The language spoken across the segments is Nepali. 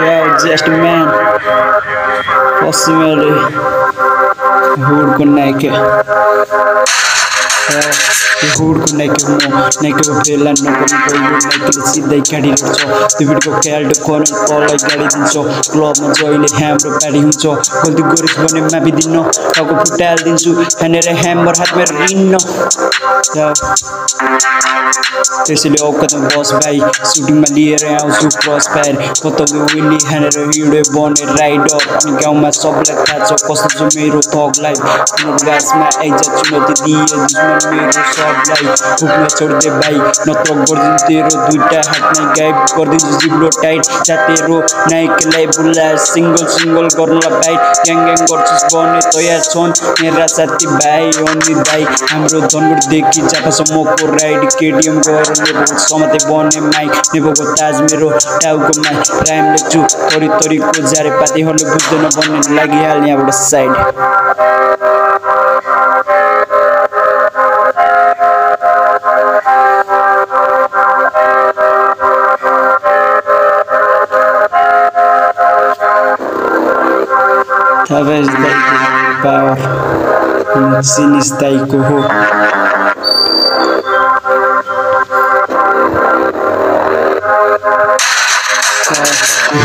Yeah, just man. Possibly who could make it. Who could make it more? Make a feel and no one make it see they can't eat so. The video care the corner all like that in so. Club and joy in the ham to patty so. When the good is one in maybe didn't know. How to put tell into and a hammer had me rino. त्यसैले औकात बस भाइ सुटिङमा लिएर आउँछु क्रस फायर कतौले विनी हानेर हिँडे बने राइडर अनि गाउँमा सबलाई थाहा छ कस्तो छ मेरो थग लाइफ गासमा आइज चुनौती दिए दुश्मन मेरो सबलाई हुक्न छोड्दे भाइ नत्र गर्दिन्छु तेरो दुईटा हातमा गायब गरिदिन्छु जिब्रो टाइट जातेरो नाइकलाई बुलाएर सिंगल गर्नलाई बाइट ग्याङ गर्छस् बने तयार छन् मेरा साथी भाइ अनि भाइ हाम्रो धनगढीदेखि जापासम्मको राइड केटिएम गएर नेबोको समाते बने माइक नेबोको ताज मेरो टाउकोमा राइम लेख्छु तरिको जारेपातीहरूले बुझ्दैन भन्ने लागिहाल्ने यहाँबाट side Talvez daí power sinis daí corro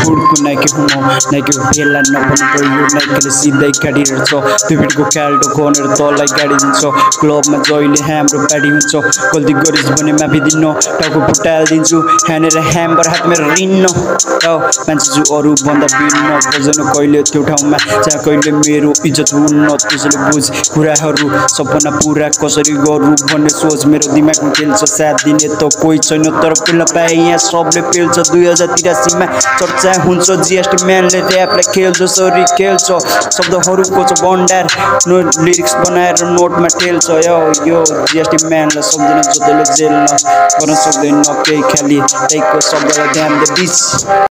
हुडको नाइके हुमो नाइके फेला नभनेको यो नाइकेले सिधै गाडी हिँड्छ दुईको क्याल्टो खनेर तललाई गाडी दिन्छ क्लबमा जहिले हाम्रो पार्टी हुन्छ गल्ती गरिस् भने माफी दिन्न टाउको फुटाइदिन्छु हानेर ह्याम्बर हातमा रिन्न मान्छे जो अरू भन्दा भिन्न बजाउनु कहिले त्यो ठाउँमा जहाँ कहिले मेरो इज्जत हुन्न त्यसैले बुझ कुराहरू सपना पुरा कसरी गरौँ भन्ने सोच मेरो दिमागमा खेल्छ साथ दिने त कोही छैन तर पेल्न पाए यहाँ सबले पेल्छ 2083 मा चर्चा हुन्छ जीएसटी म्यानले ऱ्यापलाई खेल्छ जसरी खेल्छ शब्दहरूको छ भण्डार लिरिक्स बनाएर नोटमा टेल्छ यो जीएसटी म्यानलाई सक्दैन जसले जेल गर्न सक्दैन केही खाली त्यहीको शब्दलाई ध्यान दे बिच